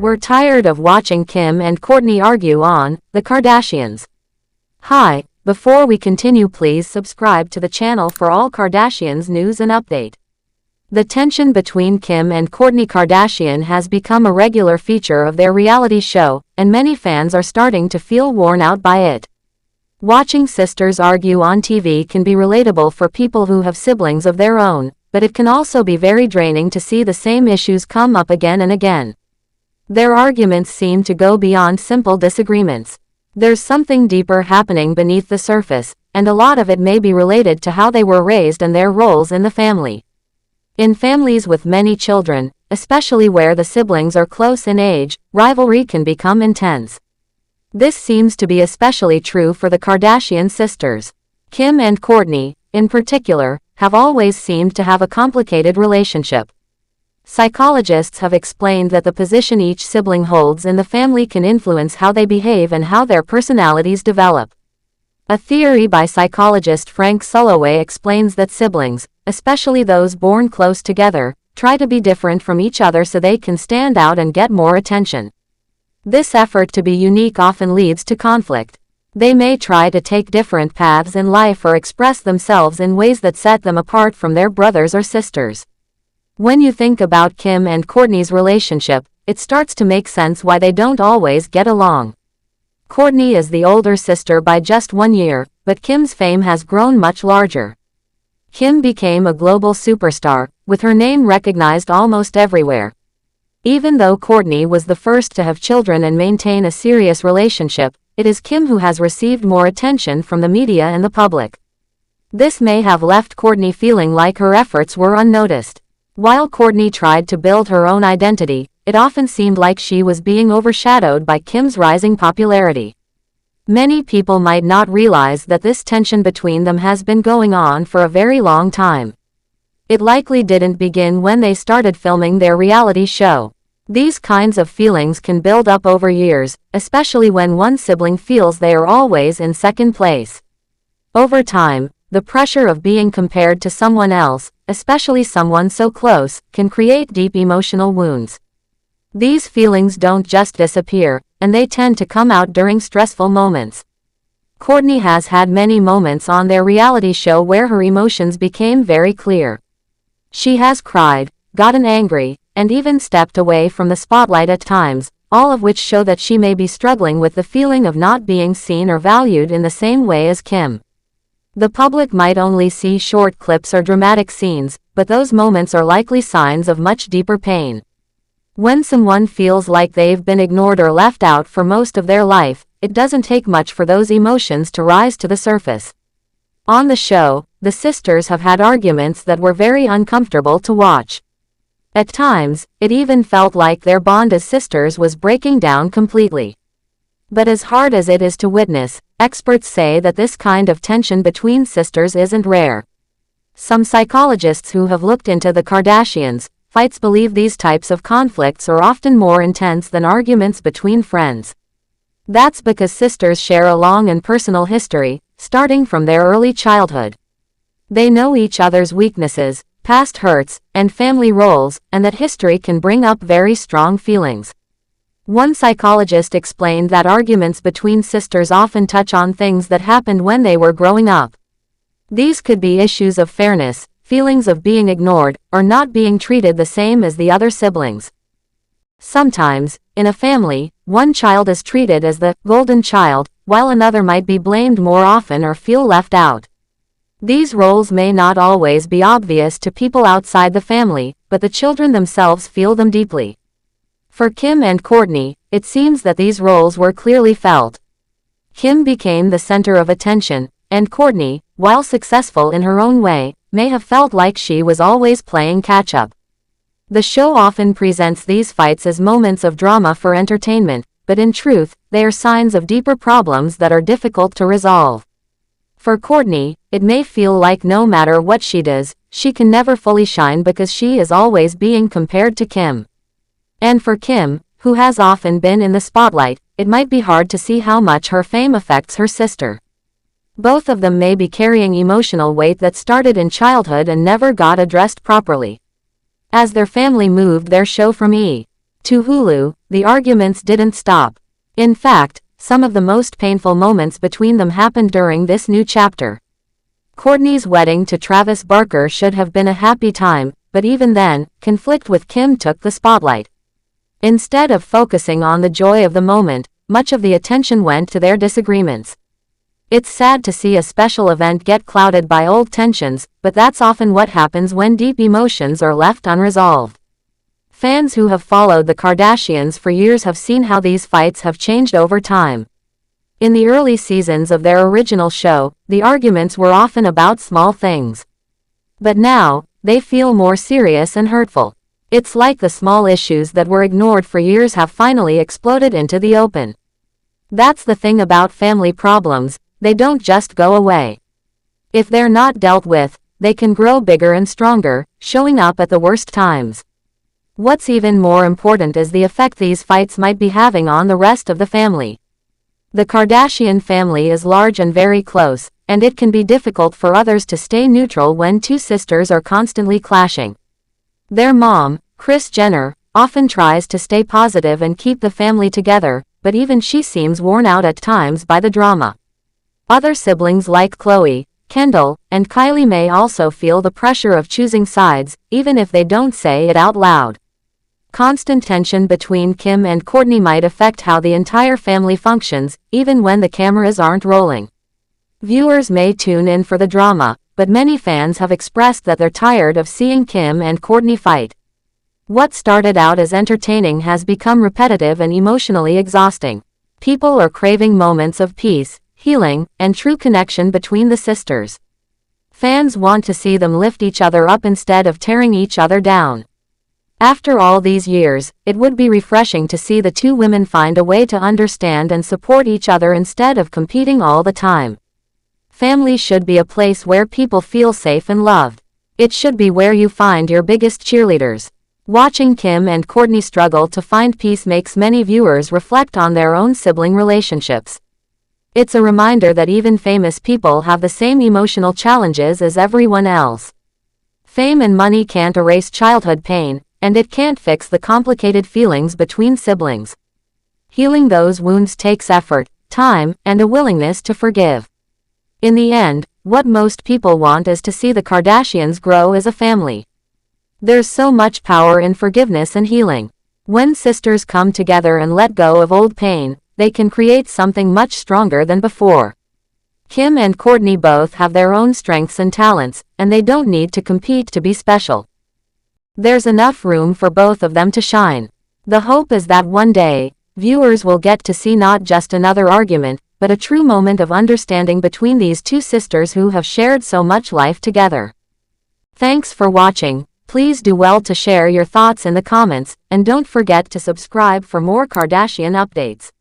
We're tired of watching Kim and Kourtney argue on The Kardashians. Hi, before we continue, please subscribe to the channel for all Kardashians news and update. The tension between Kim and Kourtney Kardashian has become a regular feature of their reality show, and many fans are starting to feel worn out by it. Watching sisters argue on TV can be relatable for people who have siblings of their own, but it can also be very draining to see the same issues come up again and again. Their arguments seem to go beyond simple disagreements. There's something deeper happening beneath the surface, and a lot of it may be related to how they were raised and their roles in the family. In families with many children, especially where the siblings are close in age, rivalry can become intense. This seems to be especially true for the Kardashian sisters. Kim and Kourtney, in particular, have always seemed to have a complicated relationship. Psychologists have explained that the position each sibling holds in the family can influence how they behave and how their personalities develop. A theory by psychologist Frank Sulloway explains that siblings, especially those born close together, try to be different from each other so they can stand out and get more attention. This effort to be unique often leads to conflict. They may try to take different paths in life or express themselves in ways that set them apart from their brothers or sisters. When you think about Kim and Kourtney's relationship, it starts to make sense why they don't always get along. Kourtney is the older sister by just 1 year, but Kim's fame has grown much larger. Kim became a global superstar, with her name recognized almost everywhere. Even though Kourtney was the first to have children and maintain a serious relationship, it is Kim who has received more attention from the media and the public. This may have left Kourtney feeling like her efforts were unnoticed. While Kourtney tried to build her own identity, it often seemed like she was being overshadowed by Kim's rising popularity. Many people might not realize that this tension between them has been going on for a very long time. It likely didn't begin when they started filming their reality show. These kinds of feelings can build up over years, especially when one sibling feels they are always in second place. Over time, the pressure of being compared to someone else, especially someone so close, can create deep emotional wounds. These feelings don't just disappear, and they tend to come out during stressful moments. Kourtney has had many moments on their reality show where her emotions became very clear. She has cried, gotten angry, and even stepped away from the spotlight at times, all of which show that she may be struggling with the feeling of not being seen or valued in the same way as Kim. The public might only see short clips or dramatic scenes, but those moments are likely signs of much deeper pain. When someone feels like they've been ignored or left out for most of their life, it doesn't take much for those emotions to rise to the surface. On the show, the sisters have had arguments that were very uncomfortable to watch. At times, it even felt like their bond as sisters was breaking down completely. But as hard as it is to witness, experts say that this kind of tension between sisters isn't rare. Some psychologists who have looked into the Kardashians' fights believe these types of conflicts are often more intense than arguments between friends. That's because sisters share a long and personal history, starting from their early childhood. They know each other's weaknesses, past hurts, and family roles, and that history can bring up very strong feelings. One psychologist explained that arguments between sisters often touch on things that happened when they were growing up. These could be issues of fairness, feelings of being ignored, or not being treated the same as the other siblings. Sometimes, in a family, one child is treated as the golden child, while another might be blamed more often or feel left out. These roles may not always be obvious to people outside the family, but the children themselves feel them deeply. For Kim and Kourtney, it seems that these roles were clearly felt. Kim became the center of attention, and Kourtney, while successful in her own way, may have felt like she was always playing catch-up. The show often presents these fights as moments of drama for entertainment, but in truth, they are signs of deeper problems that are difficult to resolve. For Kourtney, it may feel like no matter what she does, she can never fully shine because she is always being compared to Kim. And for Kim, who has often been in the spotlight, it might be hard to see how much her fame affects her sister. Both of them may be carrying emotional weight that started in childhood and never got addressed properly. As their family moved their show from E! To Hulu, the arguments didn't stop. In fact, some of the most painful moments between them happened during this new chapter. Kourtney's wedding to Travis Barker should have been a happy time, but even then, conflict with Kim took the spotlight. Instead of focusing on the joy of the moment, much of the attention went to their disagreements. It's sad to see a special event get clouded by old tensions, but that's often what happens when deep emotions are left unresolved. Fans who have followed the Kardashians for years have seen how these fights have changed over time. In the early seasons of their original show, the arguments were often about small things. But now, they feel more serious and hurtful. It's like the small issues that were ignored for years have finally exploded into the open. That's the thing about family problems, they don't just go away. If they're not dealt with, they can grow bigger and stronger, showing up at the worst times. What's even more important is the effect these fights might be having on the rest of the family. The Kardashian family is large and very close, and it can be difficult for others to stay neutral when two sisters are constantly clashing. Their mom, Kris Jenner, often tries to stay positive and keep the family together, but even she seems worn out at times by the drama. Other siblings like Khloe, Kendall, and Kylie may also feel the pressure of choosing sides, even if they don't say it out loud. Constant tension between Kim and Kourtney might affect how the entire family functions, even when the cameras aren't rolling. Viewers may tune in for the drama, but many fans have expressed that they're tired of seeing Kim and Kourtney fight. What started out as entertaining has become repetitive and emotionally exhausting. People are craving moments of peace, healing, and true connection between the sisters. Fans want to see them lift each other up instead of tearing each other down. After all these years, it would be refreshing to see the two women find a way to understand and support each other instead of competing all the time. Family should be a place where people feel safe and loved. It should be where you find your biggest cheerleaders. Watching Kim and Kourtney struggle to find peace makes many viewers reflect on their own sibling relationships. It's a reminder that even famous people have the same emotional challenges as everyone else. Fame and money can't erase childhood pain, and it can't fix the complicated feelings between siblings. Healing those wounds takes effort, time, and a willingness to forgive. In the end, what most people want is to see the Kardashians grow as a family. There's so much power in forgiveness and healing. When sisters come together and let go of old pain, they can create something much stronger than before. Kim and Kourtney both have their own strengths and talents, and they don't need to compete to be special. There's enough room for both of them to shine. The hope is that one day, viewers will get to see not just another argument, but a true moment of understanding between these two sisters who have shared so much life together. Thanks for watching. Please do well to share your thoughts in the comments, and don't forget to subscribe for more Kardashian updates.